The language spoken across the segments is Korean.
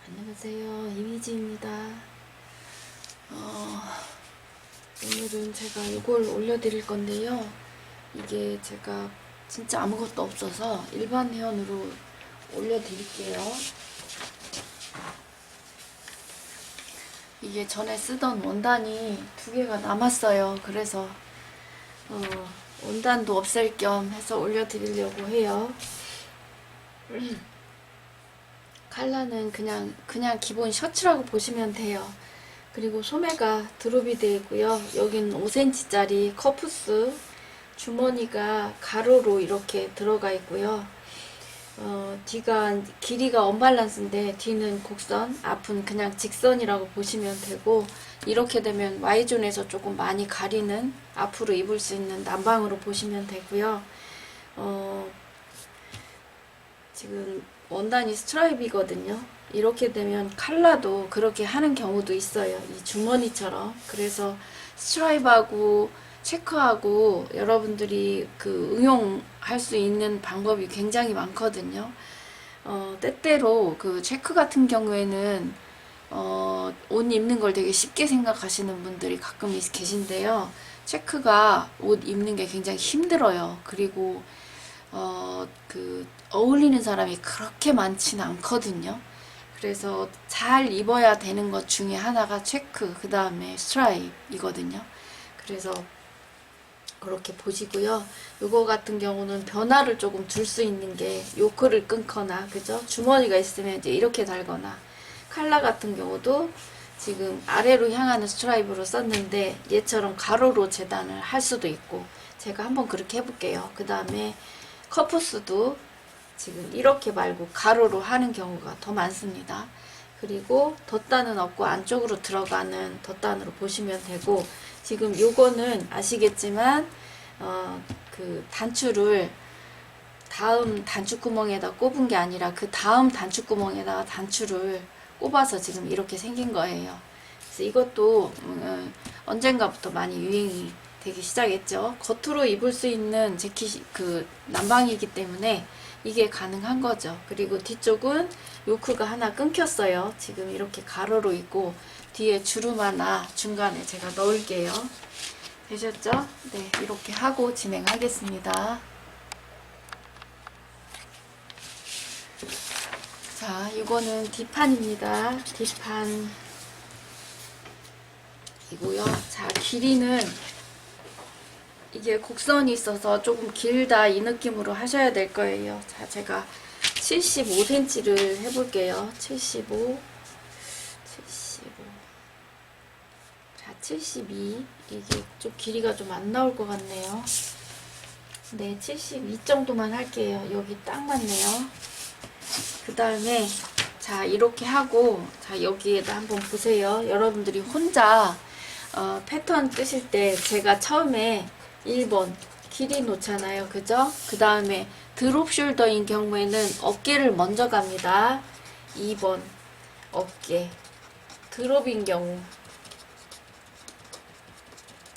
안녕하세요, 이미지입니다. 오늘은 제가 이걸 올려드릴 건데요. 이게 제가 진짜 아무것도 없어서 일반 회원으로 올려드릴게요. 이게 전에 쓰던 원단이 2개가 남았어요. 그래서 원단도 없앨 겸 해서 올려드리려고 해요. 컬러는 그냥 기본 셔츠라고 보시면 돼요. 그리고 소매가 드롭이 되어 있고요. 여기는 5cm짜리 커프스 주머니가 가로로 이렇게 들어가 있고요. 뒤가 길이가 언밸런스인데 뒤는 곡선, 앞은 그냥 직선이라고 보시면 되고, 이렇게 되면 Y존에서 조금 많이 가리는 앞으로 입을 수 있는 남방으로 보시면 되고요. 지금 원단이 스트라이프이거든요. 이렇게 되면 컬러도 그렇게 하는 경우도 있어요. 이 주머니처럼. 그래서 스트라이프하고 체크하고 여러분들이 응용할 수 있는 방법이 굉장히 많거든요. 때때로 체크 같은 경우에는 옷 입는 걸 되게 쉽게 생각하시는 분들이 가끔 계신데요. 체크가 옷 입는 게 굉장히 힘들어요. 그리고 어울리는 사람이 그렇게 많지는 않거든요. 그래서 잘 입어야 되는 것 중에 하나가 체크, 그 다음에 스트라이프이거든요. 그래서 그렇게 보시고요. 요거 같은 경우는 변화를 조금 줄 수 있는 게 요크를 끊거나, 그죠? 주머니가 있으면 이제 이렇게 달거나, 컬러 같은 경우도 지금 아래로 향하는 스트라이프로 썼는데 얘처럼 가로로 재단을 할 수도 있고, 제가 한번 그렇게 해볼게요. 그 다음에 커프스도 지금 이렇게 말고 가로로 하는 경우가 더 많습니다. 그리고 덧단은 없고 안쪽으로 들어가는 덧단으로 보시면 되고, 지금 요거는 아시겠지만 단추를 다음 단추구멍에다 꼽은 게 아니라 그 다음 단추구멍에다가 단추를 꼽아서 지금 이렇게 생긴 거예요. 그래서 이것도 언젠가부터 많이 유행이 되기 시작했죠. 겉으로 입을 수 있는 재킷이 난방이기 때문에 이게 가능한 거죠. 그리고 뒤쪽은 요크가 하나 끊겼어요. 지금 이렇게 가로로 있고 뒤에 주름 하나 중간에 제가 넣을게요. 되셨죠? 네, 이렇게 하고 진행하겠습니다. 자, 이거는 뒷판입니다. 뒷판이고요. 자, 길이는 이게 곡선이 있어서 조금 길다 이 느낌으로 하셔야 될 거예요. 자, 제가 75cm를 해볼게요. 75. 자, 72. 이게 좀 길이가 좀 안 나올 것 같네요. 네, 72 정도만 할게요. 여기 딱 맞네요. 그 다음에 자, 이렇게 하고, 자, 여기에다 한번 보세요. 여러분들이 혼자 패턴 뜨실 때 제가 처음에 1번 길이 놓잖아요. 그죠? 그 다음에 드롭 숄더인 경우에는 어깨를 먼저 갑니다. 2번 어깨 드롭인 경우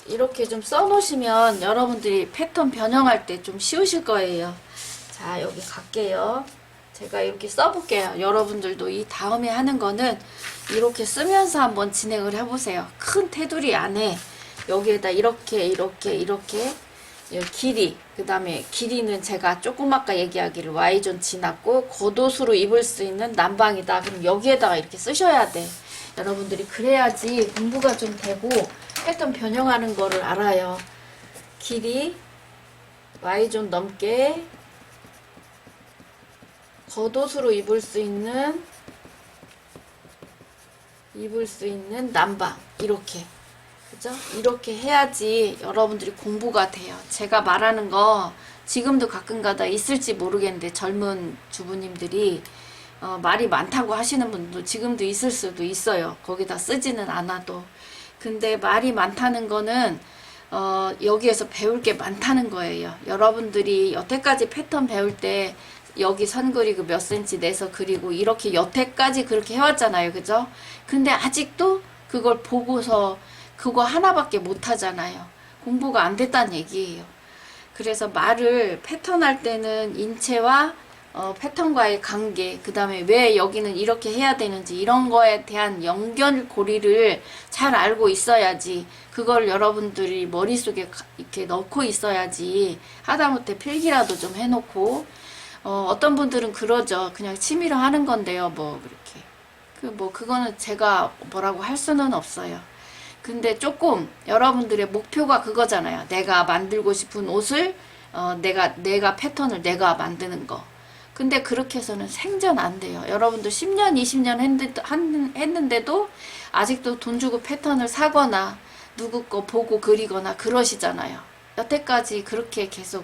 이렇게 좀 써놓으시면 여러분들이 패턴 변형할 때 좀 쉬우실 거예요. 자, 여기 갈게요. 제가 이렇게 써볼게요. 여러분들도 이 다음에 하는 거는 이렇게 쓰면서 한번 진행을 해보세요. 큰 테두리 안에 여기에다 이렇게 길이, 그 다음에 길이는 제가 조금 아까 얘기하기를 Y존 지났고 겉옷으로 입을 수 있는 남방이다. 그럼 여기에다가 이렇게 쓰셔야 돼. 여러분들이 그래야지 공부가 좀 되고 패턴 변형하는 거를 알아요. 길이 Y존 넘게 겉옷으로 입을 수 있는 남방, 이렇게, 그죠? 이렇게 해야지 여러분들이 공부가 돼요. 제가 말하는 거 지금도 가끔가다 있을지 모르겠는데 젊은 주부님들이 말이 많다고 하시는 분도 지금도 있을 수도 있어요. 거기다 쓰지는 않아도. 근데 말이 많다는 거는 여기에서 배울 게 많다는 거예요. 여러분들이 여태까지 패턴 배울 때 여기 선 그리고 몇 센치 내서 그리고 이렇게 여태까지 그렇게 해왔잖아요. 그죠? 근데 아직도 그걸 보고서 그거 하나밖에 못 하잖아요. 공부가 안 됐다는 얘기예요. 그래서 말을 패턴 할 때는 인체와 패턴과의 관계, 그 다음에 왜 여기는 이렇게 해야 되는지 이런 거에 대한 연결고리를 잘 알고 있어야지, 그걸 여러분들이 머릿속에 이렇게 넣고 있어야지, 하다못해 필기라도 좀 해놓고, 어떤 분들은 그러죠. 그냥 취미로 하는 건데요. 뭐 그렇게 그거는 제가 뭐라고 할 수는 없어요. 근데 조금 여러분들의 목표가 그거잖아요. 내가 만들고 싶은 옷을 내가 패턴을 내가 만드는 거. 근데 그렇게 해서는 생전 안 돼요. 여러분들 10년, 20년 했는데도 아직도 돈 주고 패턴을 사거나 누구 거 보고 그리거나 그러시잖아요. 여태까지 그렇게 계속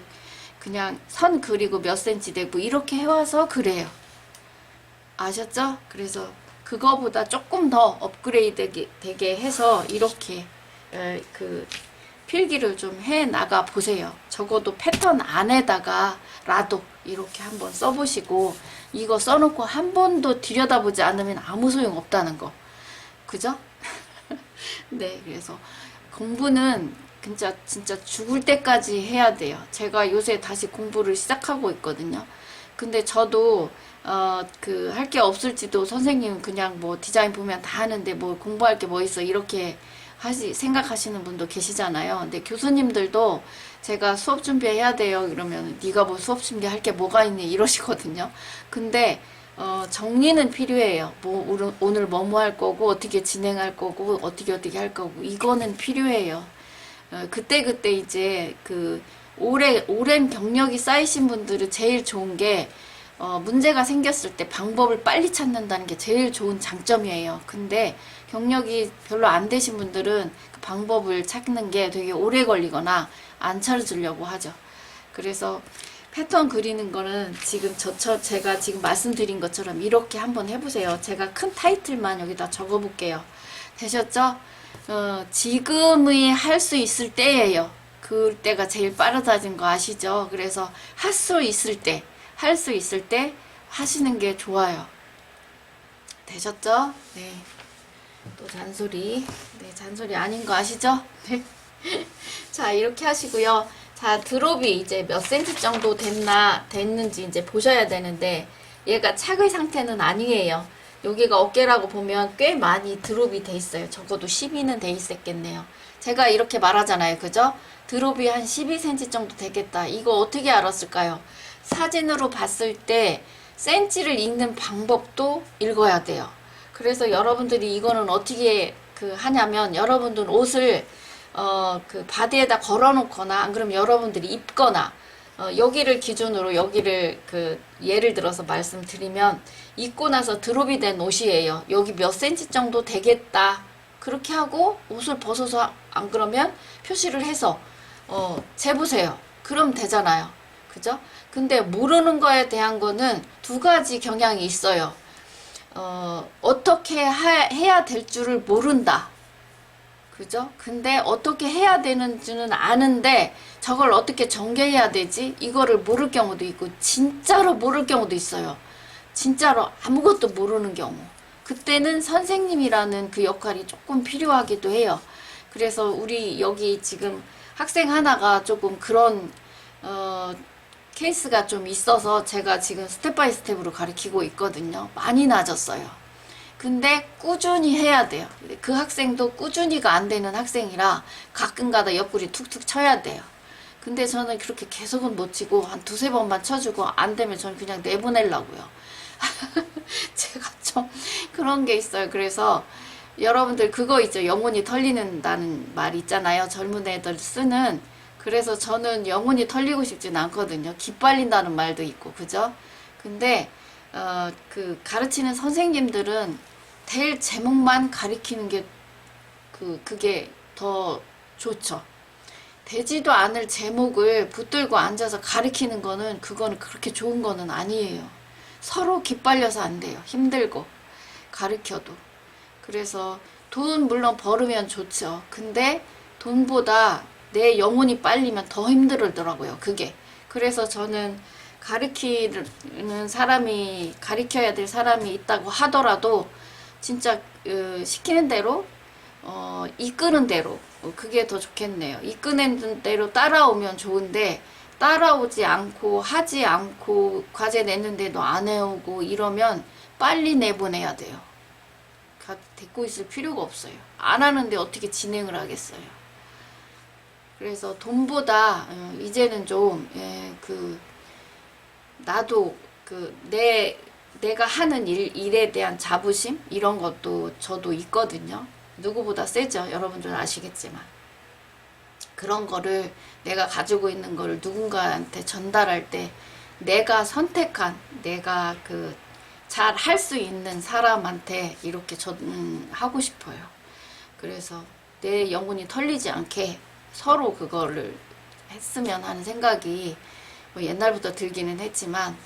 그냥 선 그리고 몇 센치 되고 이렇게 해와서 그래요. 아셨죠? 그래서 그거보다 조금 더 업그레이드 되게 해서 이렇게 그 필기를 좀 해 나가 보세요. 적어도 패턴 안에다가라도 이렇게 한번 써보시고, 이거 써놓고 한 번도 들여다보지 않으면 아무 소용 없다는 거. 그죠? 네, 그래서 공부는 진짜 죽을 때까지 해야 돼요. 제가 요새 다시 공부를 시작하고 있거든요. 근데 저도 할 게 없을지도, 선생님 그냥 뭐 디자인 보면 다 하는데 뭐 공부할 게 뭐 있어 이렇게 생각하시는 분도 계시잖아요. 근데 교수님들도 제가 수업 준비해야 돼요 이러면 네가 뭐 수업 준비할 게 뭐가 있니 이러시거든요. 근데 정리는 필요해요. 뭐 오늘 뭐뭐 할 거고 어떻게 진행할 거고 어떻게 할 거고 이거는 필요해요. 그때 이제 오랜 경력이 쌓이신 분들은 제일 좋은 게 문제가 생겼을 때 방법을 빨리 찾는다는 게 제일 좋은 장점이에요. 근데 경력이 별로 안 되신 분들은 그 방법을 찾는 게 되게 오래 걸리거나 안 찾으려고 하죠. 그래서 패턴 그리는 거는 지금 제가 지금 말씀드린 것처럼 이렇게 한번 해보세요. 제가 큰 타이틀만 여기다 적어볼게요. 되셨죠? 지금의 할 수 있을 때예요. 그때가 제일 빠르다는 거 아시죠? 그래서 할 수 있을 때 하시는 게 좋아요. 되셨죠? 네. 또 잔소리. 네, 잔소리 아닌 거 아시죠? 네. 자, 이렇게 하시고요. 자, 드롭이 이제 몇 센치 정도 됐는지 이제 보셔야 되는데, 얘가 착의 상태는 아니에요. 여기가 어깨라고 보면 꽤 많이 드롭이 돼 있어요. 적어도 12는 돼 있었겠네요. 제가 이렇게 말하잖아요. 그죠? 드롭이 한 12cm 정도 되겠다. 이거 어떻게 알았을까요? 사진으로 봤을 때 센치를 읽는 방법도 읽어야 돼요. 그래서 여러분들이 이거는 어떻게 하냐면, 여러분들은 옷을 바디에다 걸어 놓거나 안 그러면 여러분들이 입거나 여기를 기준으로 여기를 예를 들어서 말씀드리면, 입고 나서 드롭이 된 옷이에요. 여기 몇 센치 정도 되겠다. 그렇게 하고 옷을 벗어서 안 그러면 표시를 해서 재보세요. 그럼 되잖아요. 그죠? 근데 모르는 거에 대한 거는 두 가지 경향이 있어요. 어떻게 해야 될 줄을 모른다. 그죠? 근데 어떻게 해야 되는지는 아는데 저걸 어떻게 전개해야 되지? 이거를 모를 경우도 있고, 진짜로 모를 경우도 있어요. 진짜로 아무것도 모르는 경우. 그때는 선생님이라는 그 역할이 조금 필요하기도 해요. 그래서 우리 여기 지금 학생 하나가 조금 그런 케이스가 좀 있어서 제가 지금 스텝 바이 스텝으로 가르치고 있거든요. 많이 낮았어요. 근데 꾸준히 해야 돼요. 그 학생도 꾸준히가 안 되는 학생이라 가끔가다 옆구리 툭툭 쳐야 돼요. 근데 저는 그렇게 계속은 못 치고 한 두세 번만 쳐주고 안 되면 저는 그냥 내보내려고요. 제가 좀 그런 게 있어요. 그래서 여러분들 그거 있죠. 영혼이 털리는다는 말 있잖아요. 젊은 애들 쓰는. 그래서 저는 영혼이 털리고 싶진 않거든요. 기빨린다는 말도 있고, 그죠? 근데 가르치는 선생님들은 될 제목만 가르치는 게 그게 더 좋죠. 되지도 않을 제목을 붙들고 앉아서 가르치는 거는, 그거는 그렇게 좋은 거는 아니에요. 서로 기빨려서 안 돼요. 힘들고 가르쳐도. 그래서 돈 물론 벌으면 좋죠. 근데 돈보다 내 영혼이 빨리면 더 힘들더라고요. 그게. 그래서 저는 가르치는 사람이, 가르쳐야 될 사람이 있다고 하더라도 진짜 시키는 대로 이끄는 대로, 그게 더 좋겠네요. 이끄는 대로 따라오면 좋은데 따라오지 않고 하지 않고 과제 냈는데도 안 해오고 이러면 빨리 내보내야 돼요. 데리고 있을 필요가 없어요. 안 하는데 어떻게 진행을 하겠어요. 그래서 돈보다 이제는 좀 나도 내가 하는 일에 대한 자부심 이런 것도 저도 있거든요. 누구보다 세죠. 여러분들 아시겠지만 그런 거를 내가 가지고 있는 거를 누군가한테 전달할 때 내가 선택한 내가 잘 할 수 있는 사람한테 이렇게 하고 싶어요. 그래서 내 영혼이 털리지 않게 서로 그거를 했으면 하는 생각이 뭐 옛날부터 들기는 했지만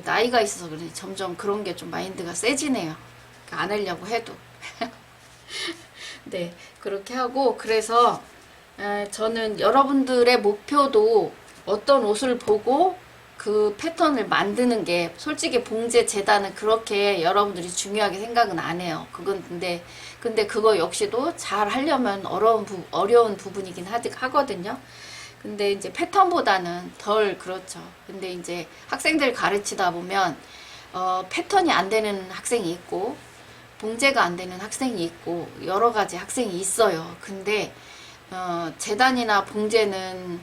나이가 있어서 그런지 점점 그런 게 좀 마인드가 세지네요. 안 하려고 해도. 네, 그렇게 하고 그래서 저는 여러분들의 목표도 어떤 옷을 보고 그 패턴을 만드는 게 솔직히 봉제 재단은 그렇게 여러분들이 중요하게 생각은 안 해요. 그건 근데 그거 역시도 잘 하려면 어려운 부분이긴 하거든요. 근데 이제 패턴보다는 덜 그렇죠. 근데 이제 학생들 가르치다 보면 패턴이 안 되는 학생이 있고 봉제가 안 되는 학생이 있고 여러 가지 학생이 있어요. 근데 재단이나 봉제를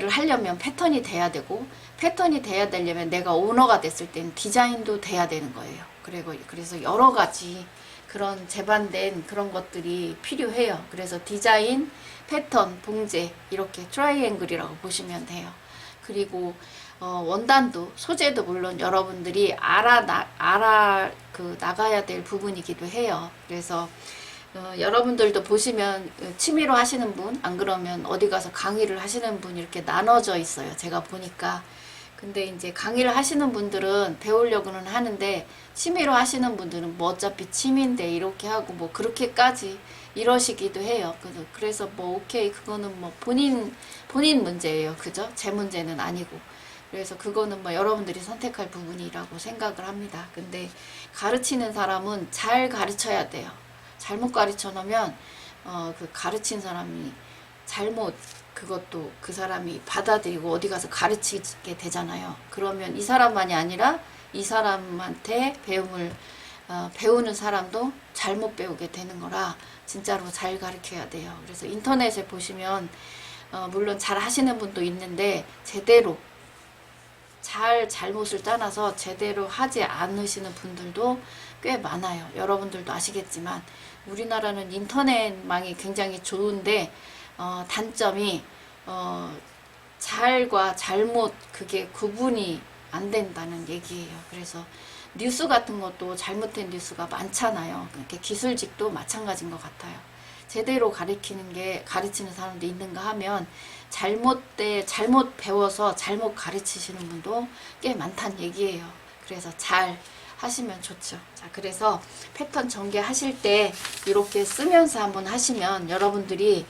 하려면 패턴이 돼야 되고 패턴이 돼야 되려면 내가 오너가 됐을 땐 디자인도 돼야 되는 거예요. 그래서 여러 가지 그런 재반된 그런 것들이 필요해요. 그래서 디자인, 패턴, 봉제 이렇게 트라이앵글이라고 보시면 돼요. 그리고 원단도 소재도 물론 여러분들이 나가야 될 부분이기도 해요. 그래서 여러분들도 보시면 취미로 하시는 분, 안 그러면 어디 가서 강의를 하시는 분 이렇게 나눠져 있어요. 제가 보니까. 근데 이제 강의를 하시는 분들은 배우려고는 하는데 취미로 하시는 분들은 뭐 어차피 취미인데 이렇게 하고 뭐 그렇게까지 이러시기도 해요. 그래서 뭐 오케이 그거는 뭐 본인 문제예요. 그죠? 제 문제는 아니고. 그래서 그거는 뭐 여러분들이 선택할 부분이라고 생각을 합니다. 근데 가르치는 사람은 잘 가르쳐야 돼요. 잘못 가르쳐 놓으면 그 가르친 사람이 그것도 그 사람이 받아들이고 어디 가서 가르치게 되잖아요. 그러면 이 사람만이 아니라 이 사람한테 배우는 사람도 잘못 배우게 되는 거라 진짜로 잘 가르쳐야 돼요. 그래서 인터넷에 보시면 물론 잘 하시는 분도 있는데 제대로 잘못을 짜놔서 제대로 하지 않으시는 분들도 꽤 많아요. 여러분들도 아시겠지만 우리나라는 인터넷망이 굉장히 좋은데 단점이 잘과 잘못 그게 구분이 안 된다는 얘기예요. 그래서 뉴스 같은 것도 잘못된 뉴스가 많잖아요. 그러니까 기술직도 마찬가지인 것 같아요. 제대로 가르치는 사람도 있는가 하면 잘못 배워서 잘못 가르치시는 분도 꽤 많다는 얘기예요. 그래서 잘 하시면 좋죠. 자, 그래서 패턴 전개하실 때 이렇게 쓰면서 한번 하시면 여러분들이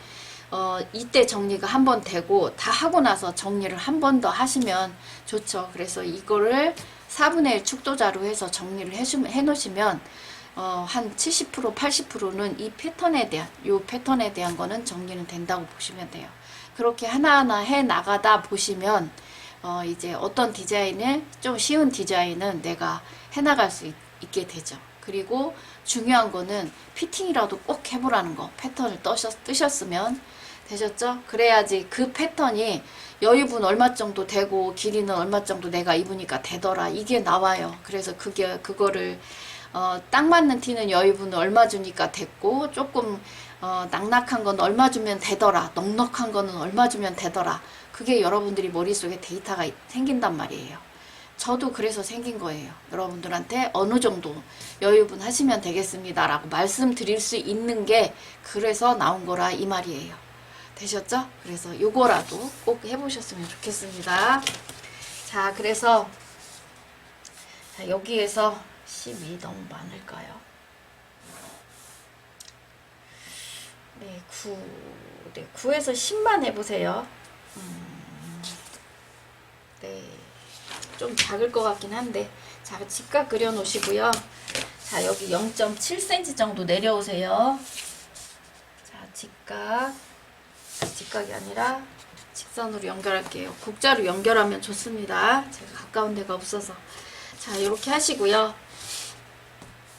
이때 정리가 한번 되고 다 하고 나서 정리를 한 번 더 하시면 좋죠. 그래서 이거를 4분의 1 축도자로 해서 정리를 해 놓으시면 한 70% 80%는 이 패턴에 대한 거는 정리는 된다고 보시면 돼요. 그렇게 하나하나 해 나가다 보시면 이제 어떤 디자인을 좀 쉬운 디자인은 내가 해 나갈 수 있게 되죠. 그리고 중요한 거는 피팅이라도 꼭 해보라는 거. 패턴을 뜨셨으면 되셨죠? 그래야지 그 패턴이 여유분 얼마 정도 되고 길이는 얼마 정도 내가 입으니까 되더라. 이게 나와요. 그래서 그거를 딱 맞는 티는 여유분은 얼마 주니까 됐고 조금 낙낙한 건 얼마 주면 되더라. 넉넉한 거는 얼마 주면 되더라. 그게 여러분들이 머릿속에 데이터가 생긴단 말이에요. 저도 그래서 생긴 거예요. 여러분들한테 어느 정도 여유분 하시면 되겠습니다 라고 말씀드릴 수 있는 게 그래서 나온 거라 이 말이에요. 되셨죠? 그래서 요거라도 꼭 해보셨으면 좋겠습니다. 자, 그래서 여기에서 12 너무 많을까요? 네, 9에서 10만 해보세요. 네, 좀 작을 것 같긴 한데, 자, 직각 그려 놓으시고요. 자, 여기 0.7cm 정도 내려오세요. 자, 직각이 아니라 직선으로 연결할게요. 국자로 연결하면 좋습니다. 제가 가까운 데가 없어서. 자, 이렇게 하시고요.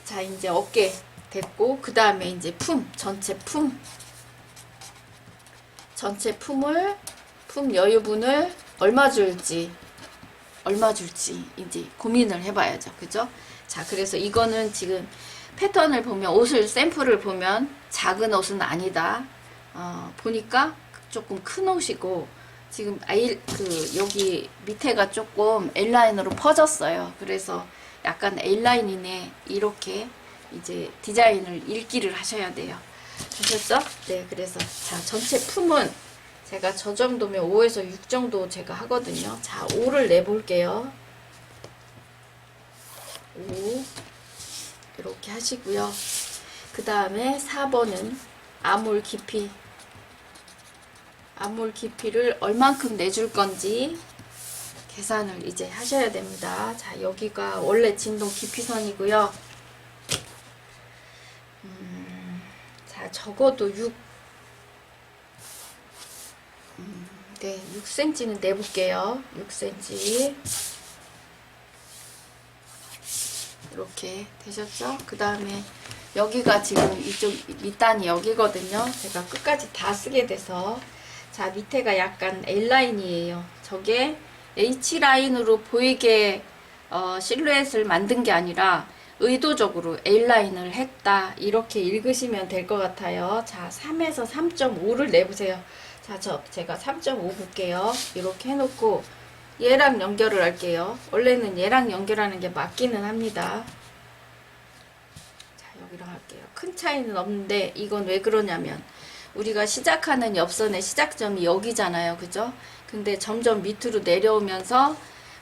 자, 이제 어깨 됐고, 그 다음에 이제 전체 품을, 품 여유분을 얼마 줄지 이제 고민을 해봐야죠. 그죠? 자, 그래서 이거는 지금 패턴을 보면, 옷을 샘플을 보면 작은 옷은 아니다. 보니까 조금 큰 옷이고, 지금 여기 밑에가 조금 L라인으로 퍼졌어요. 그래서 약간 L라인이네. 이렇게 이제 디자인을 읽기를 하셔야 돼요. 되셨죠? 네, 그래서 자, 전체 품은 제가 저 정도면 5에서 6 정도 제가 하거든요. 자, 5를 내볼게요. 5 이렇게 하시고요. 그 다음에 4번은 아몰 깊이를 얼만큼 내줄 건지 계산을 이제 하셔야 됩니다. 자, 여기가 원래 진동 깊이선이고요. 자, 적어도 6cm는 내볼게요. 6cm. 이렇게 되셨죠? 그 다음에 여기가 지금 이쪽 밑단이 여기거든요. 제가 끝까지 다 쓰게 돼서. 자, 밑에가 약간 L라인이에요. 저게 H라인으로 보이게 실루엣을 만든 게 아니라 의도적으로 L라인을 했다. 이렇게 읽으시면 될 것 같아요. 자, 3에서 3.5를 내보세요. 자, 제가 3.5 볼게요. 이렇게 해놓고 얘랑 연결을 할게요. 원래는 얘랑 연결하는 게 맞기는 합니다. 자, 여기랑 할게요. 큰 차이는 없는데 이건 왜 그러냐면 우리가 시작하는 엽선의 시작점이 여기잖아요. 그죠? 근데 점점 밑으로 내려오면서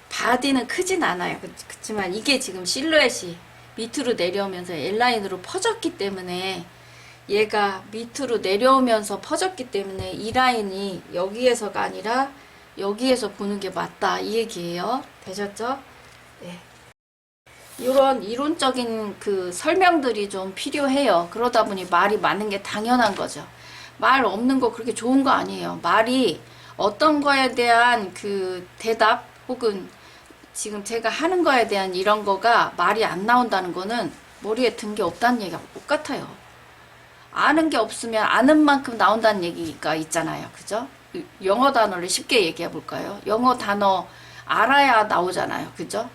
바디는 크진 않아요. 그렇지만 이게 지금 실루엣이 밑으로 내려오면서 L라인으로 퍼졌기 때문에 얘가 밑으로 내려오면서 퍼졌기 때문에 이 라인이 여기에서가 아니라 여기에서 보는 게 맞다. 이 얘기예요. 되셨죠? 네. 이런 이론적인 그 설명들이 좀 필요해요. 그러다 보니 말이 많은 게 당연한 거죠. 말 없는 거 그렇게 좋은 거 아니에요. 말이 어떤 거에 대한 그 대답 혹은 지금 제가 하는 거에 대한 이런 거가 말이 안 나온다는 거는 머리에 든 게 없다는 얘기가 똑같아요. 아는 게 없으면 아는 만큼 나온다는 얘기가 있잖아요. 그죠? 영어 단어를 쉽게 얘기해 볼까요? 영어 단어 알아야 나오잖아요. 그죠?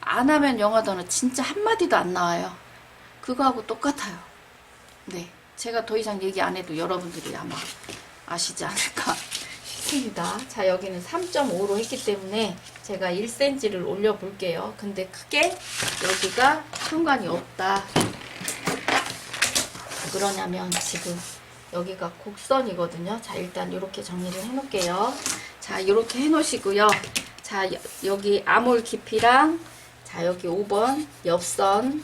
안 하면 영어 단어 진짜 한마디도 안 나와요. 그거하고 똑같아요. 네. 제가 더 이상 얘기 안 해도 여러분들이 아마 아시지 않을까 싶습니다. 자, 여기는 3.5로 했기 때문에 제가 1cm를 올려 볼게요. 근데 크게 여기가 상관이 없다. 왜 그러냐면 지금 여기가 곡선이거든요. 자, 일단 이렇게 정리를 해 놓을게요. 자, 이렇게 해 놓으시고요. 자, 여기 아몰 깊이랑 자, 여기 5번 옆선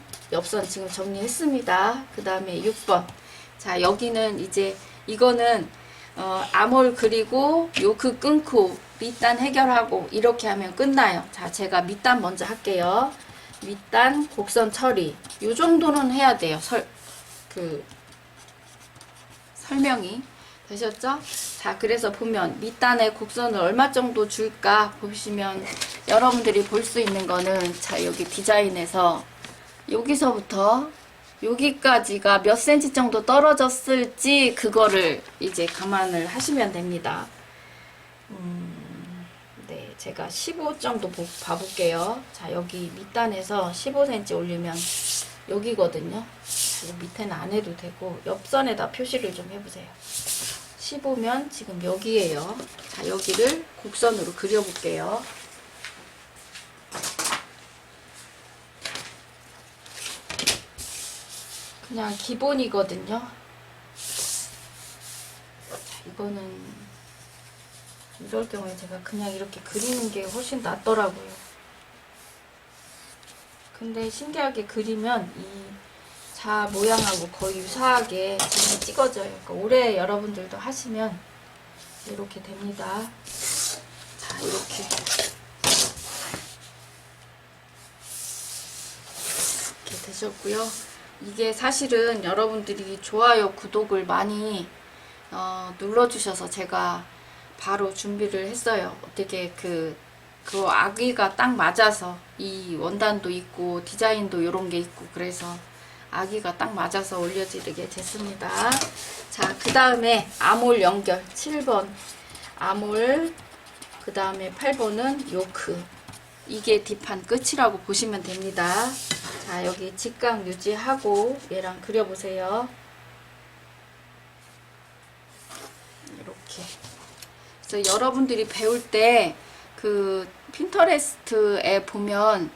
지금 정리했습니다. 그 다음에 6번. 자, 여기는 이제 이거는 아몰 그리고 요크 끊고 밑단 해결하고 이렇게 하면 끝나요. 자, 제가 밑단 먼저 할게요. 밑단 곡선 처리 요 정도는 해야 돼요. 설명이 되셨죠? 자, 그래서 보면 밑단의 곡선을 얼마 정도 줄까 보시면 여러분들이 볼 수 있는 거는 자, 여기 디자인에서 여기서부터 여기까지가 몇 센치 정도 떨어졌을지 그거를 이제 감안을 하시면 됩니다. 네, 제가 15 정도 봐볼게요. 자, 여기 밑단에서 15cm 올리면 여기거든요. 자, 밑에는 안 해도 되고 옆선에다 표시를 좀 해보세요. 15면 지금 여기에요. 자, 여기를 곡선으로 그려볼게요. 그냥 기본이거든요. 자, 이거는 이럴 경우에 제가 그냥 이렇게 그리는 게 훨씬 낫더라고요. 근데 신기하게 그리면 이 자 모양하고 거의 유사하게 지금 찍어져요. 그러니까 올해 여러분들도 하시면 이렇게 됩니다. 자, 이렇게 되셨고요. 이게 사실은 여러분들이 좋아요, 구독을 많이 눌러주셔서 제가 바로 준비를 했어요. 어떻게 그 아기가 딱 맞아서 이 원단도 있고 디자인도 이런 게 있고 그래서 아기가 딱 맞아서 올려지게 됐습니다. 자, 그 다음에 아몰 연결 7번 아몰, 그 다음에 8번은 요크. 이게 뒷판 끝이라고 보시면 됩니다. 자, 여기 직각 유지하고 얘랑 그려보세요. 이렇게. 그래서 여러분들이 배울 때 그 핀터레스트에 보면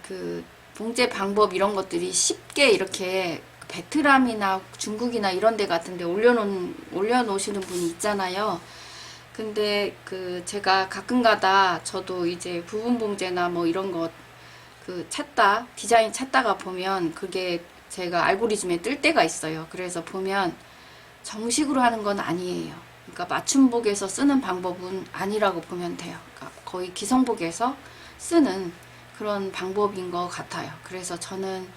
그 봉제 방법 이런 것들이 쉽게 이렇게 베트남이나 중국이나 이런 데 같은데 올려놓으시는 분이 있잖아요. 근데 그 제가 가끔가다 저도 이제 부분 봉제나 뭐 이런 것 그 디자인 찾다가 보면 그게 제가 알고리즘에 뜰 때가 있어요. 그래서 보면 정식으로 하는 건 아니에요. 그러니까 맞춤복에서 쓰는 방법은 아니라고 보면 돼요. 그러니까 거의 기성복에서 쓰는 그런 방법인 것 같아요. 그래서 저는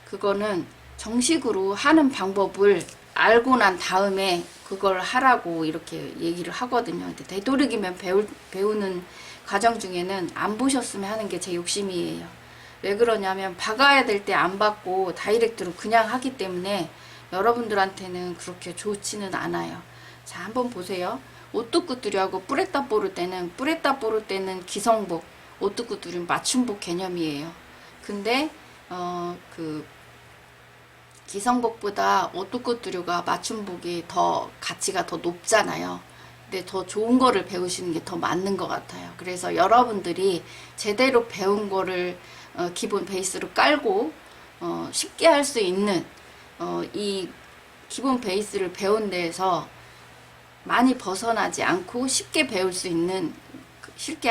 그거는 정식으로 하는 방법을 알고 난 다음에 그걸 하라고 이렇게 얘기를 하거든요. 근데 되도록이면 배우는 과정 중에는 안 보셨으면 하는 게 제 욕심이에요. 왜 그러냐면 박아야 될 때 안 박고 다이렉트로 그냥 하기 때문에 여러분들한테는 그렇게 좋지는 않아요. 자, 한번 보세요. 오뚜꾸뚜리하고 뿌레따 뽀를 때는 기성복, 오뚜꾸뚜리는 맞춤복 개념이에요. 근데 그 기성복보다 오뚜꾸뚜리가 맞춤복이 더 가치가 더 높잖아요. 근데 더 좋은 거를 배우시는 게 더 맞는 것 같아요. 그래서 여러분들이 제대로 배운 거를 기본 베이스로 깔고 쉽게 할 수 있는 이 기본 베이스를 배운 데에서 많이 벗어나지 않고 쉽게 배울 수 있는 쉽게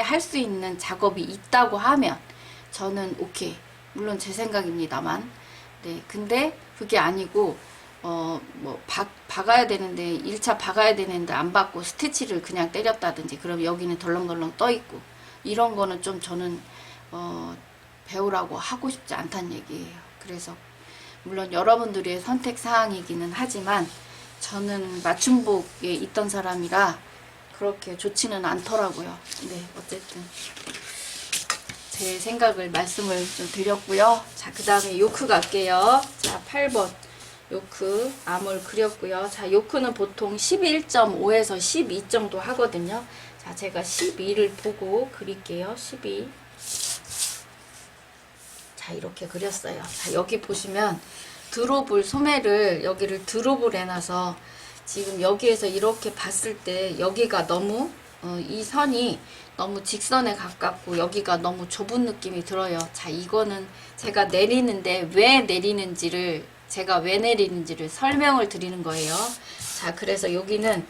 할 수 있는 작업이 있다고 하면 저는 오케이. 물론 제 생각입니다만. 네, 근데 그게 아니고 뭐 박아야 되는데 1차 박아야 되는데 안 박고 스티치를 그냥 때렸다든지 그럼 여기는 덜렁덜렁 떠 있고 이런 거는 좀 저는 배우라고 하고 싶지 않다는 얘기예요. 그래서 물론 여러분들의 선택 사항이기는 하지만 저는 맞춤복에 있던 사람이라 그렇게 좋지는 않더라고요. 네, 어쨌든 제 생각을 말씀을 좀 드렸고요. 자, 그 다음에 요크 갈게요. 자, 8번 요크 암을 그렸고요. 자, 요크는 보통 11.5에서 12 정도 하거든요. 자, 제가 12를 보고 그릴게요. 12. 자, 이렇게 그렸어요. 자, 여기 보시면 드롭을 소매를 여기를 드롭을 해놔서 지금 여기에서 이렇게 봤을 때 여기가 너무 이 선이 너무 직선에 가깝고 여기가 너무 좁은 느낌이 들어요. 자, 이거는 제가 내리는데 제가 왜 내리는지를 설명을 드리는 거예요. 자, 그래서 여기는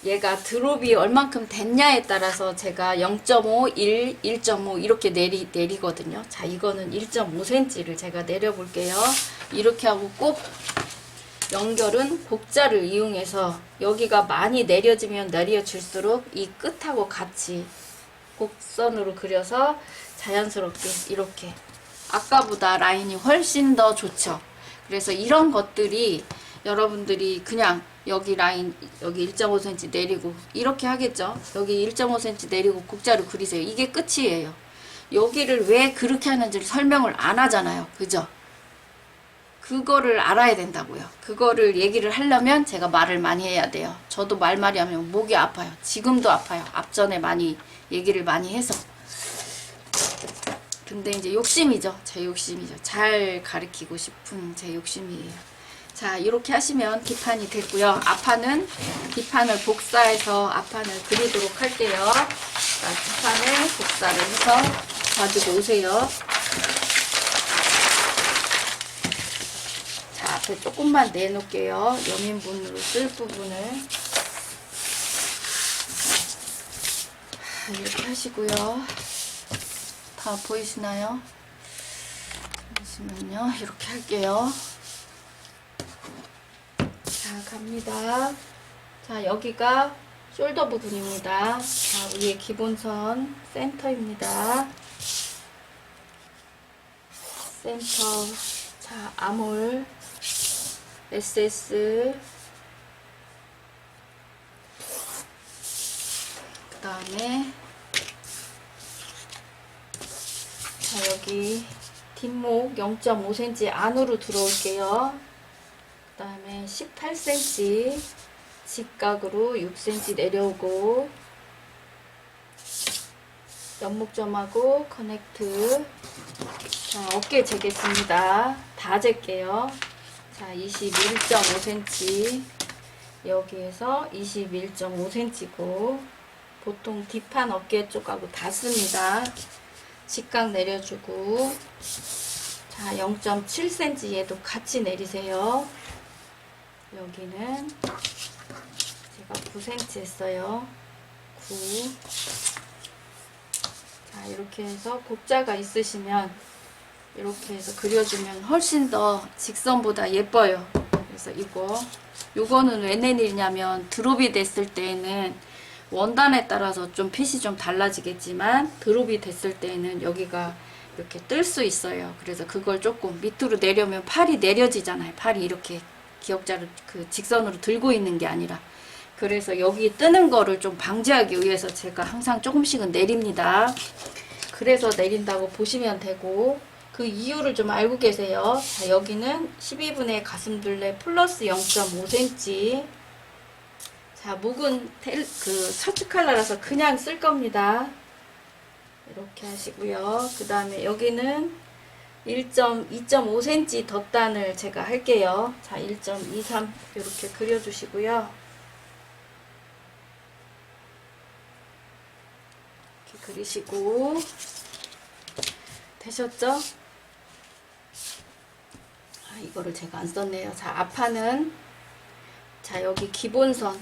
얘가 드롭이 얼만큼 됐냐에 따라서 제가 0.5, 1, 1.5 이렇게 내리거든요. 자, 이거는 1.5cm를 제가 내려볼게요. 이렇게 하고 꼭 연결은 곡자를 이용해서 여기가 많이 내려지면 내려질수록 이 끝하고 같이 곡선으로 그려서 자연스럽게 이렇게 아까보다 라인이 훨씬 더 좋죠. 그래서 이런 것들이 여러분들이 그냥 여기 라인 여기 1.5cm 내리고 이렇게 하겠죠. 여기 1.5cm 내리고 곡자를 그리세요. 이게 끝이에요. 여기를 왜 그렇게 하는지를 설명을 안 하잖아요. 그죠? 그거를 알아야 된다고요. 그거를 얘기를 하려면 제가 말을 많이 해야 돼요. 저도 말많이 하면 목이 아파요. 지금도 아파요. 앞전에 많이 얘기를 많이 해서. 근데 이제 욕심이죠. 제 욕심이죠. 잘 가르치고 싶은 제 욕심이에요. 자, 이렇게 하시면 뒷판이 됐고요. 앞판은 뒷판을 복사해서 앞판을 그리도록 할게요. 자, 뒷판을 복사를 해서 가지고 오세요. 자, 앞에 조금만 내놓을게요. 여민분으로 쓸 부분을. 이렇게 하시고요. 다 보이시나요? 잠시만요. 이렇게 할게요. 자, 갑니다. 자, 여기가 숄더 부분입니다. 자, 위에 기본선 센터입니다. 센터. 자, 아몰 SS 다음에 자, 여기 뒷목 0.5cm 안으로 들어올게요. 그 다음에 18cm 직각으로 6cm 내려오고, 연목점하고 커넥트. 자, 어깨 재겠습니다. 다 잴게요. 자, 21.5cm, 여기에서 21.5cm고 보통 뒷판 어깨 쪽하고 닿습니다. 직각 내려주고, 자, 0.7cm 얘도 같이 내리세요. 여기는 제가 9cm 했어요. 9. 자, 이렇게 해서 곡자가 있으시면 이렇게 해서 그려주면 훨씬 더 직선보다 예뻐요. 그래서 요거는 왜 내리냐면 드롭이 됐을 때에는 원단에 따라서 좀 핏이 좀 달라지겠지만 드롭이 됐을 때에는 여기가 이렇게 뜰 수 있어요. 그래서 그걸 조금 밑으로 내려면 팔이 내려지잖아요. 팔이 이렇게 기역자를 그 직선으로 들고 있는 게 아니라. 그래서 여기 뜨는 거를 좀 방지하기 위해서 제가 항상 조금씩은 내립니다. 그래서 내린다고 보시면 되고, 그 이유를 좀 알고 계세요. 자, 여기는 12분의 가슴둘레 플러스 0.5cm. 자, 목은 그 셔츠 컬러라서 그냥 쓸 겁니다. 이렇게 하시고요. 그 다음에 여기는 2.5cm 덧단을 제가 할게요. 자, 1.23 이렇게 그려주시고요. 이렇게 그리시고, 되셨죠? 이거를 제가 안 썼네요. 자, 앞판은, 자, 여기 기본선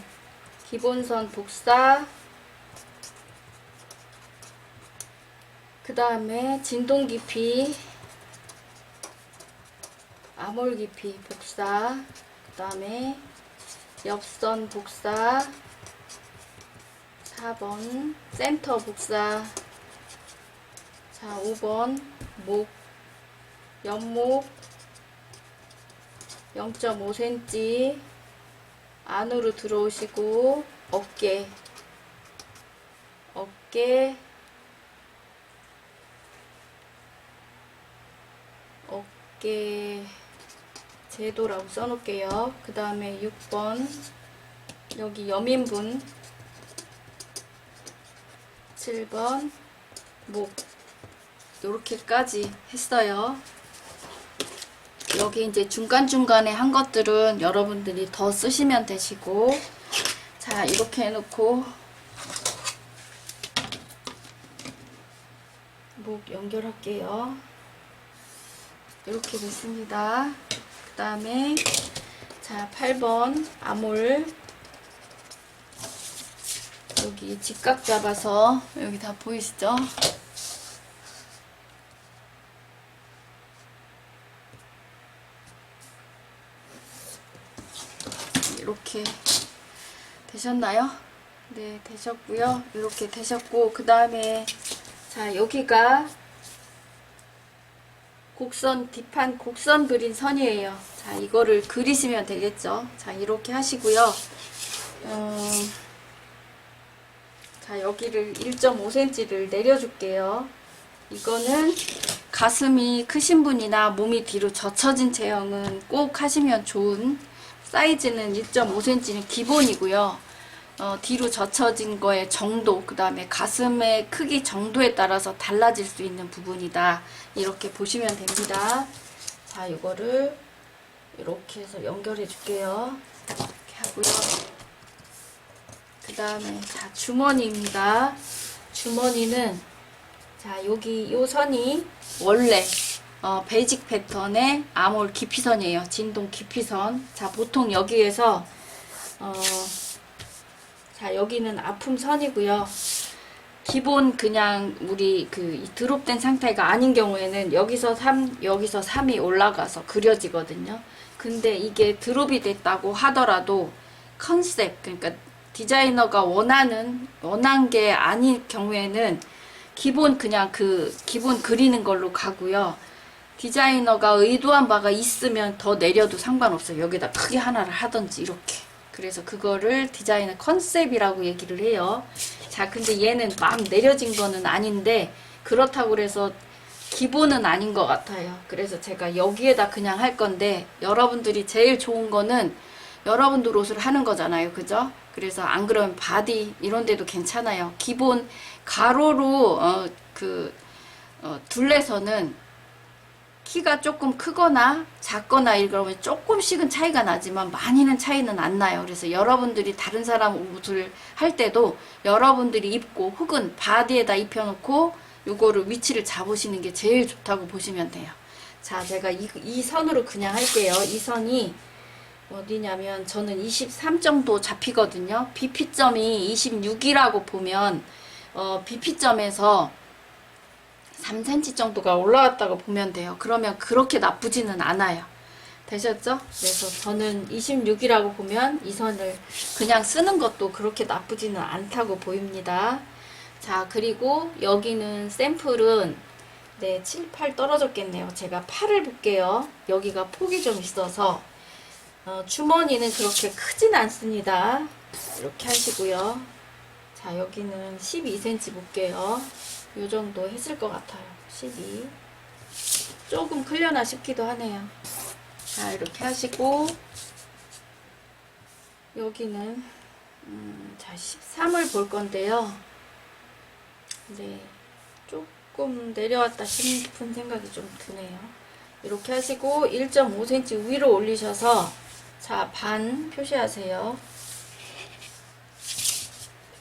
복사, 그 다음에 진동 깊이, 암홀 깊이 복사, 그 다음에 옆선 복사, 4번 센터 복사, 자, 5번 목, 옆목 0.5cm 안으로 들어오시고, 어깨 제도라고 써놓을게요. 그 다음에 6번 여기 여민분, 7번 목, 요렇게까지 했어요. 여기 이제 중간중간에 한 것들은 여러분들이 더 쓰시면 되시고, 자, 이렇게 해놓고 목 연결할게요. 이렇게 됐습니다. 그 다음에 자, 8번 암홀, 여기 직각 잡아서 여기 다 보이시죠? 이렇게 되셨나요? 네, 되셨고요. 이렇게 되셨고, 그 다음에 자, 여기가 곡선, 뒷판 곡선 그린 선이에요. 자, 이거를 그리시면 되겠죠. 자, 이렇게 하시고요. 자, 여기를 1.5cm를 내려줄게요. 이거는 가슴이 크신 분이나 몸이 뒤로 젖혀진 체형은 꼭 하시면 좋은, 사이즈는 1.5cm는 기본이고요. 뒤로 젖혀진 거의 정도, 그 다음에 가슴의 크기 정도에 따라서 달라질 수 있는 부분이다. 이렇게 보시면 됩니다. 자, 이거를 이렇게 해서 연결해 줄게요. 이렇게 하고요. 그 다음에 자, 주머니입니다. 주머니는 자, 여기 요 선이 원래 베이직 패턴의 암홀 깊이선이에요. 진동 깊이선. 자, 보통 여기에서 자, 여기는 아픔 선이고요. 기본 그냥 우리 그 드롭된 상태가 아닌 경우에는 여기서 3, 여기서 3이 올라가서 그려지거든요. 근데 이게 드롭이 됐다고 하더라도 컨셉, 그러니까 디자이너가 원한 게 아닌 경우에는 기본 그냥 그 기본 그리는 걸로 가고요. 디자이너가 의도한 바가 있으면 더 내려도 상관없어요. 여기다 크게 하나를 하든지 이렇게. 그래서 그거를 디자이너 컨셉이라고 얘기를 해요. 자, 근데 얘는 막 내려진 거는 아닌데 그렇다고 그래서 기본은 아닌 것 같아요. 그래서 제가 여기에다 그냥 할 건데, 여러분들이 제일 좋은 거는 여러분들 옷을 하는 거잖아요. 그죠? 그래서 안 그러면 바디 이런 데도 괜찮아요. 기본 가로로 둘레선은 키가 조금 크거나 작거나 이러면 조금씩은 차이가 나지만 많이는 차이는 안 나요. 그래서 여러분들이 다른 사람 옷을 할 때도 여러분들이 입고 혹은 바디에다 입혀놓고 요거를 위치를 잡으시는 게 제일 좋다고 보시면 돼요. 자, 제가 이 선으로 그냥 할게요. 이 선이 어디냐면 저는 23 정도 잡히거든요. BP점이 26이라고 보면 BP점에서 3cm 정도가 올라왔다고 보면 돼요. 그러면 그렇게 나쁘지는 않아요. 되셨죠? 그래서 저는 26이라고 보면 이 선을 그냥 쓰는 것도 그렇게 나쁘지는 않다고 보입니다. 자, 그리고 여기는 샘플은 7, 8 떨어졌겠네요. 제가 8을 볼게요. 여기가 폭이 좀 있어서 주머니는 그렇게 크진 않습니다. 이렇게 하시고요. 자, 여기는 12cm 볼게요. 요 정도 했을 것 같아요. 12. 조금 클려나 싶기도 하네요. 자, 이렇게 하시고 여기는 자, 13을 볼 건데요. 네, 조금 내려왔다 싶은 생각이 좀 드네요. 이렇게 하시고 1.5cm 위로 올리셔서 자, 반 표시하세요.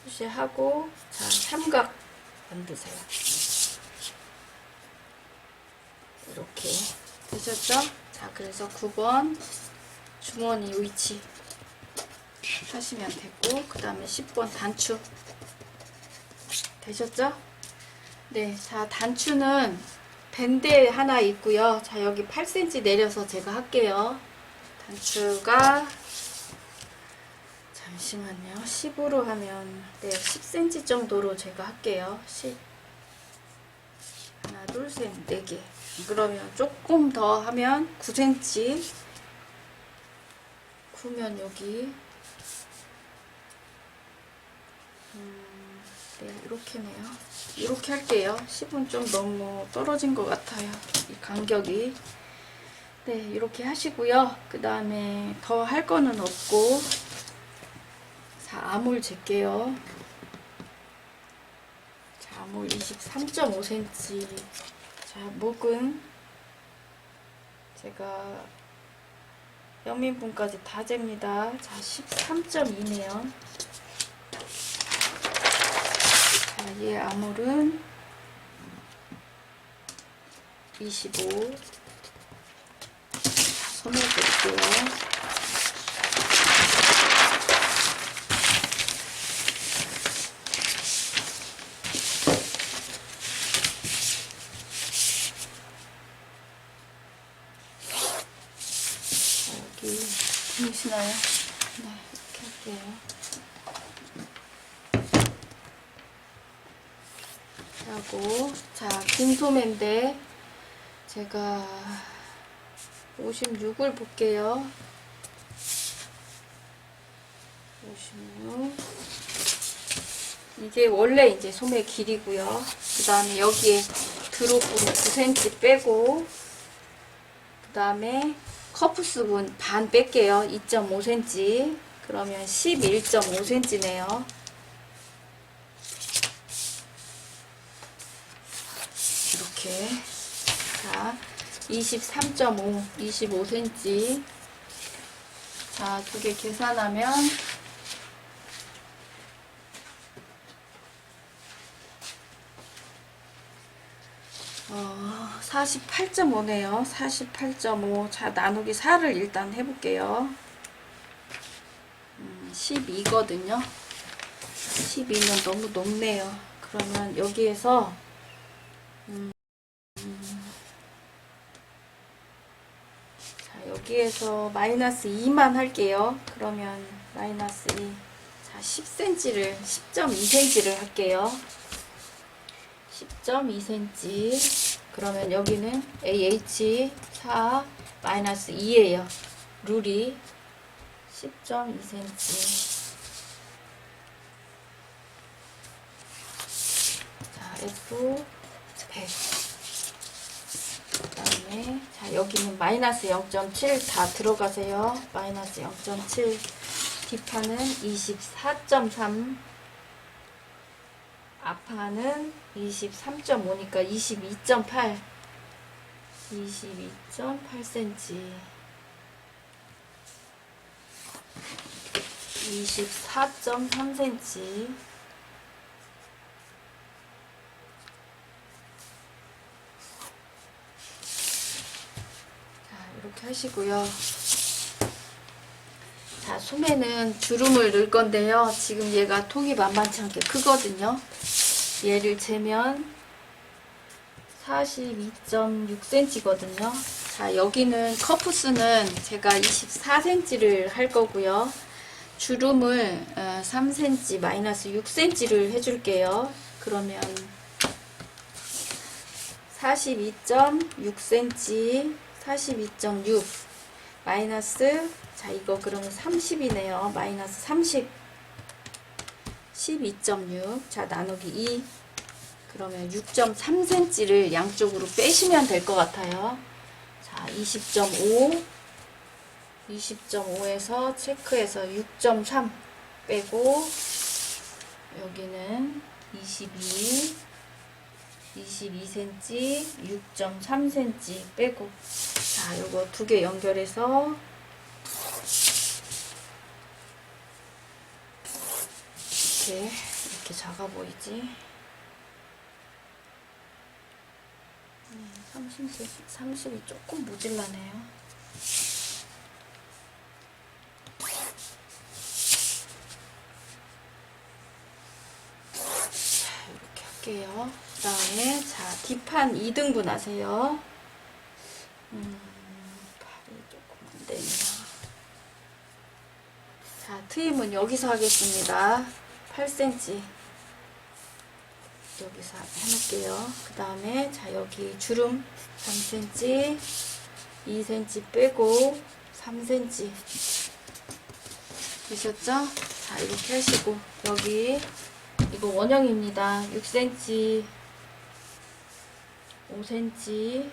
표시하고 자, 삼각 만드세요. 이렇게 되셨죠? 자, 그래서 9번 주머니 위치 하시면 되고, 그 다음에 10번 단추 되셨죠? 네, 자, 단추는 밴드에 하나 있고요. 자, 여기 8cm 내려서 제가 할게요. 단추가 잠시만요. 10으로 하면 10cm 정도로 제가 할게요. 10 하나, 둘, 셋, 4개. 그러면 조금 더 하면 9cm. 9면 여기 네, 이렇게네요. 이렇게 할게요. 10은 좀 너무 떨어진 것 같아요. 이 간격이. 네, 이렇게 하시고요. 그 다음에 더 할 거는 없고, 자, 암홀 잴게요. 자, 암홀 23.5cm. 자, 목은 제가 연민분까지 다 잽니다. 자, 13.2네요. 자, 얘 암홀은 25. 손을 볼게요. 여기 보이시나요? 네, 이렇게 할게요. 하고, 자, 긴 소매인데 제가 56을 볼게요. 56. 이게 원래 이제 소매 길이고요. 그 다음에 여기에 드롭으로 9cm 빼고, 그 다음에 커프스분 반 뺄게요. 2.5cm. 그러면 11.5cm네요. 이렇게. 자, 23.5, 25cm. 자, 두 개 계산하면 48.5네요. 48.5. 자, 나누기 4를 일단 해볼게요. 12거든요. 12면 너무 높네요. 그러면 여기에서 자, 여기에서 마이너스 2만 할게요. 그러면 마이너스 2. 자, 10cm를 10.2cm를 할게요. 10.2cm. 그러면 여기는 AH 4 마이너스 2예요. 룰이 10.2cm. F 100. 그 다음에 자 여기는 마이너스 0.7 다 들어가세요. 마이너스 0.7. 뒷판은 24.3, 앞판은 23.5니까 22.8, 22.8cm, 24.3cm. 자, 이렇게 하시고요. 자, 소매는 주름을 넣을 건데요. 지금 얘가 통이 만만치 않게 크거든요. 얘를 재면 42.6cm거든요. 자, 여기는 커프스는 제가 24cm를 할 거고요. 주름을 3cm 마이너스 6cm를 해줄게요. 그러면 42.6cm, 42.6 마이너스, 자 이거 그러면 30이네요. 마이너스 30, 12.6, 자 나누기 2, 그러면 6.3cm를 양쪽으로 빼시면 될 것 같아요. 자 20.5, 20.5에서 체크해서 6.3 빼고, 여기는 22, 22cm, 6.3cm 빼고, 자 요거 두 개 연결해서 이렇게 작아 보이지? 30이 조금 모질라네요. 자, 이렇게 할게요. 그 다음에, 자, 뒷판 2등분 하세요. 팔이 조금 안 되네요. 자, 트임은 여기서 하겠습니다. 8cm. 여기서 해놓을게요. 그 다음에 자 여기 주름 3cm, 2cm 빼고 3cm 되셨죠? 자 이렇게 하시고, 여기 이거 원형입니다. 6cm, 5cm,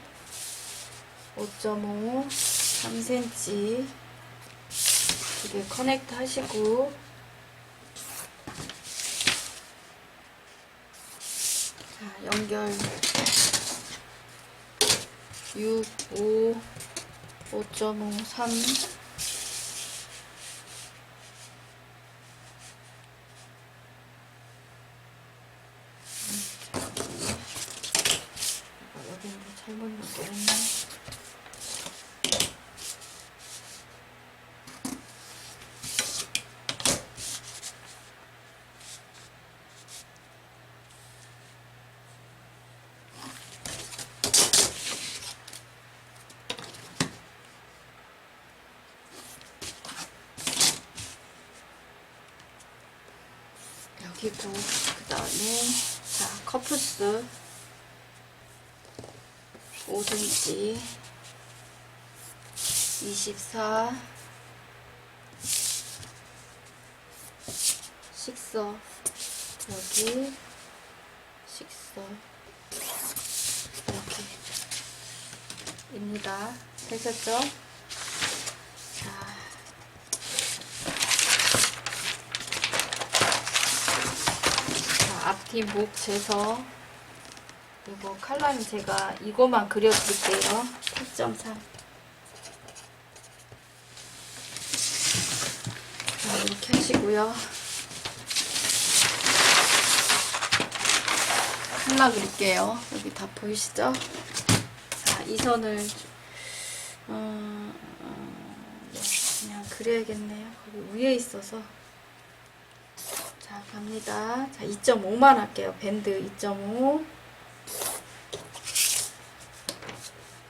5.5, 3cm 이게 커넥트 하시고, 자, 연결 6, 5, 5.5, 3. 여기 뭐 잘못 연결했나? 여기고, 그 다음에 자 커프스 5cm, 24, 식서 여기 식서 이렇게 입니다. 되셨죠? 앞뒤 목 재서, 이거 칼라는 제가 이거만 그려드릴게요. 8.3. 자, 이렇게 하시고요. 칼라 그릴게요. 여기 다 보이시죠? 자, 이 선을 네, 그냥 그려야겠네요. 거기 위에 있어서. 자, 갑니다. 자, 2.5만 할게요. 밴드 2.5.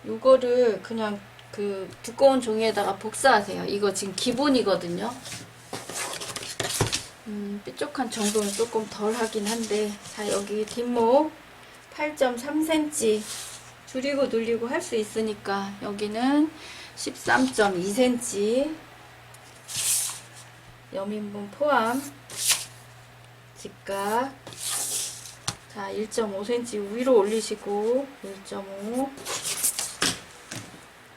요거를 그냥 그 두꺼운 종이에다가 복사하세요. 이거 지금 기본이거든요. 뾰족한 정도는 조금 덜 하긴 한데, 자, 여기 뒷목 8.3cm 줄이고 눌리고 할 수 있으니까, 여기는 13.2cm 여민분 포함 직각 자, 1.5cm 위로 올리시고 1.5.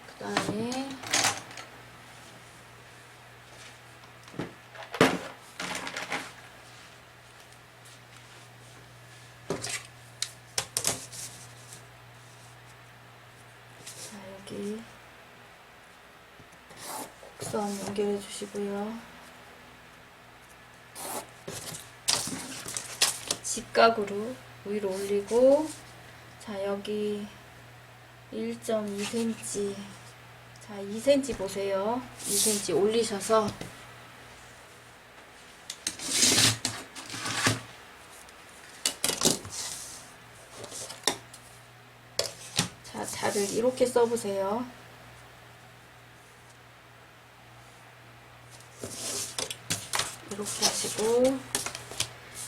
그 다음에 자, 여기 곡선 연결해 주시고요. 직각으로 위로 올리고, 자, 여기 1.2cm, 자, 2cm 보세요. 2cm 올리셔서 자, 자를 이렇게 써보세요. 이렇게 하시고,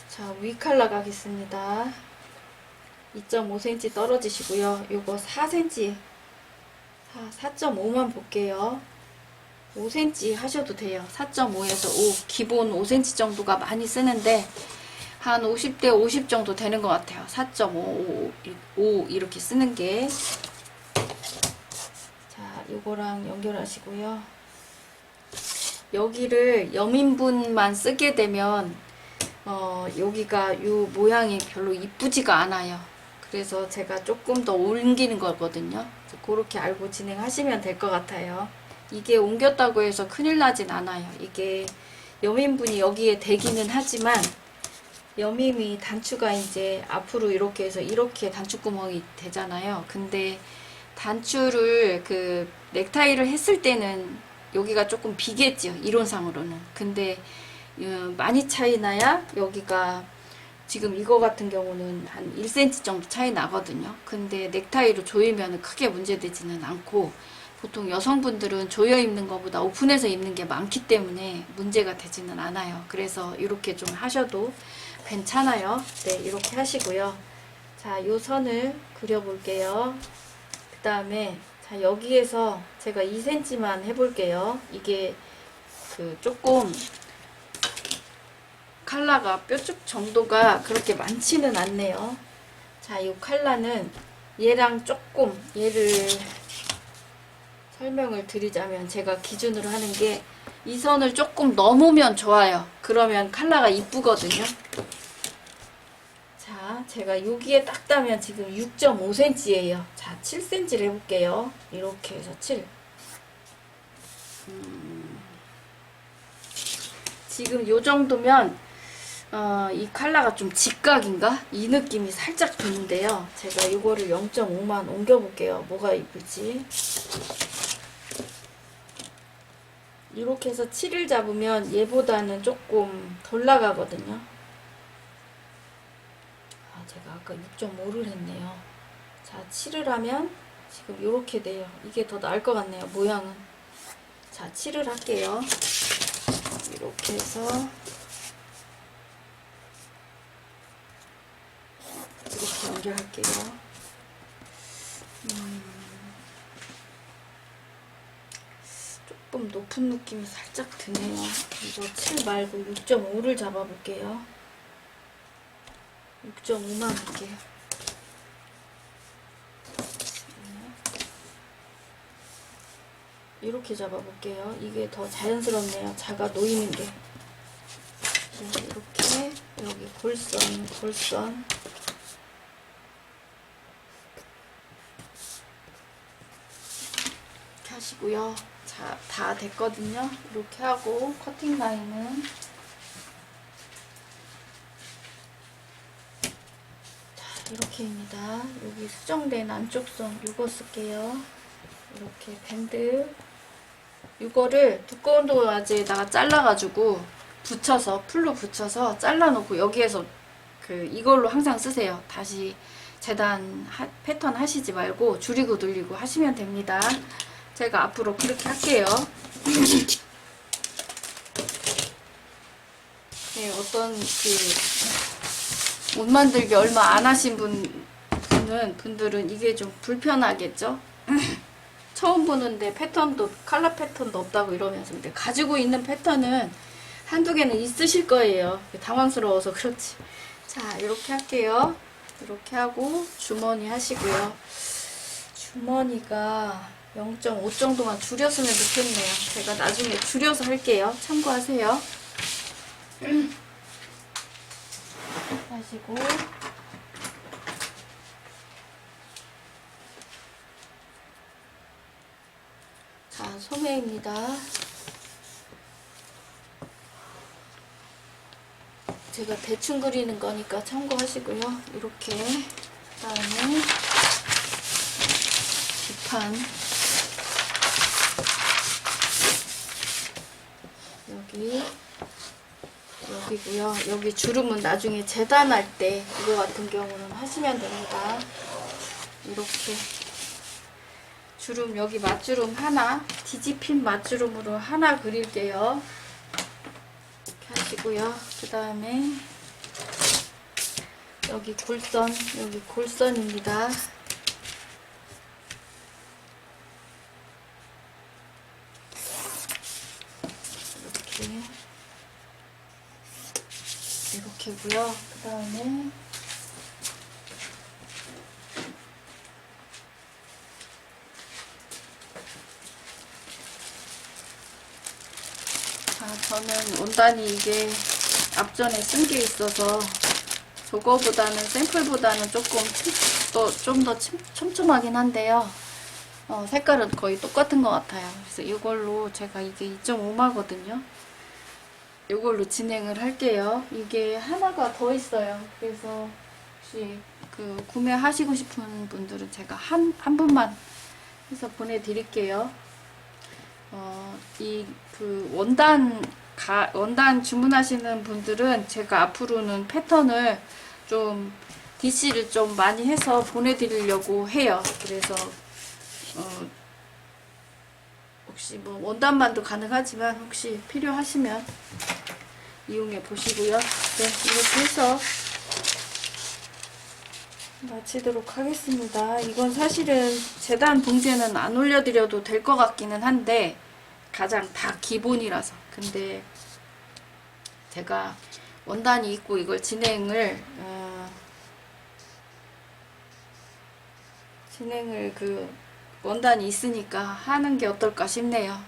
자, 위 칼라 가겠습니다. 2.5cm 떨어지시고요. 요거 4cm, 4.5만 볼게요. 5cm 하셔도 돼요. 4.5에서 5, 기본 5cm 정도가 많이 쓰는데 한 50대 50 정도 되는 것 같아요. 4.5, 5 이렇게 쓰는 게. 자, 요거랑 연결하시고요. 여기를 여민분만 쓰게 되면 여기가 요 모양이 별로 이쁘지가 않아요. 그래서 제가 조금 더 옮기는 거거든요. 그렇게 알고 진행하시면 될 것 같아요. 이게 옮겼다고 해서 큰일 나진 않아요. 이게 여민분이 여기에 되기는 하지만 여밈이 단추가 이제 앞으로 이렇게 해서 이렇게 단추구멍이 되잖아요. 근데 단추를 그 넥타이를 했을 때는 여기가 조금 비겠죠, 이론상으로는. 근데 많이 차이 나야 여기가, 지금 이거 같은 경우는 한 1cm 정도 차이 나거든요. 근데 넥타이로 조이면 크게 문제되지는 않고, 보통 여성분들은 조여 입는 것보다 오픈해서 입는 게 많기 때문에 문제가 되지는 않아요. 그래서 이렇게 좀 하셔도 괜찮아요. 네, 이렇게 하시고요. 자, 요 선을 그려볼게요. 그 다음에 자, 여기에서 제가 2cm만 해볼게요. 이게 그 조금 칼라가 뾰족 정도가 그렇게 많지는 않네요. 자, 이 칼라는 얘랑 조금, 얘를 설명을 드리자면 제가 기준으로 하는 게 이 선을 조금 넘으면 좋아요. 그러면 칼라가 이쁘거든요. 자, 제가 여기에 딱 따면 지금 6.5cm예요. 자, 7cm를 해볼게요. 이렇게 해서 7. 지금 요 정도면 이 칼라가 좀 직각인가? 이 느낌이 살짝 드는데요. 제가 이거를 0.5만 옮겨볼게요. 뭐가 이쁠지. 이렇게 해서 7을 잡으면 얘보다는 조금 덜 나가거든요. 제가 아까 6.5를 했네요. 자, 7을 하면 지금 이렇게 돼요. 이게 더 나을 것 같네요, 모양은. 자, 7을 할게요. 이렇게 해서 이렇게 연결할게요. 조금 높은 느낌이 살짝 드네요. 이거 7 말고 6.5를 잡아볼게요. 6.5만 할게요. 이렇게 잡아볼게요. 이게 더 자연스럽네요. 자가 놓이는 게. 이렇게 여기 골선 이렇게 하시고요. 자, 다 됐거든요. 이렇게 하고 커팅 라인은 이렇게입니다. 여기 수정된 안쪽 선 요거 쓸게요. 이렇게 밴드 이거를 두꺼운 도화지에다가 잘라가지고 붙여서 풀로 붙여서 잘라놓고 여기에서 이걸로 항상 쓰세요. 다시 재단 패턴 하시지 말고 줄이고 늘리고 하시면 됩니다. 제가 앞으로 그렇게 할게요. 네, 어떤 옷 만들기 얼마 안 하신 분들은 이게 좀 불편하겠죠? 처음 보는데 패턴도, 컬러 패턴도 없다고 이러면서. 근데 가지고 있는 패턴은 한두 개는 있으실 거예요. 당황스러워서 그렇지. 자, 이렇게 할게요. 이렇게 하고 주머니 하시고요. 주머니가 0.5 정도만 줄였으면 좋겠네요. 제가 나중에 줄여서 할게요. 참고하세요. 하시고 자, 소매입니다. 제가 대충 그리는 거니까 참고하시고요. 이렇게 그다음에 뒷판 여기고요. 여기 주름은 나중에 재단할 때 이거 같은 경우는 하시면 됩니다. 이렇게 주름 여기 맞주름 하나, 뒤집힌 맞주름으로 하나 그릴게요. 이렇게 하시고요. 그 다음에 여기 골선입니다. 이렇게고요. 그 다음에 저는 원단이 이게 앞전에 쓴 게 있어서 저거보다는 샘플보다는 좀 더 촘촘하긴 한데요. 색깔은 거의 똑같은 것 같아요. 그래서 이걸로 제가 이게 2.5마거든요. 이걸로 진행을 할게요. 이게 하나가 더 있어요. 그래서 혹시 그 구매하시고 싶은 분들은 제가 한 분만 해서 보내드릴게요. 이 그 원단 주문하시는 분들은 제가 앞으로는 패턴을 좀 DC를 좀 많이 해서 보내드리려고 해요. 그래서 혹시 뭐 원단만도 가능하지만 혹시 필요하시면 이용해 보시고요. 네, 이렇게 해서 마치도록 하겠습니다. 이건 사실은 재단 봉제는 안 올려드려도 될 것 같기는 한데 가장 다 기본이라서. 근데 제가 원단이 있고 이걸 진행을 그 원단이 있으니까 하는 게 어떨까 싶네요.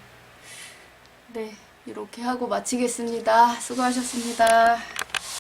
네, 이렇게 하고 마치겠습니다. 수고하셨습니다.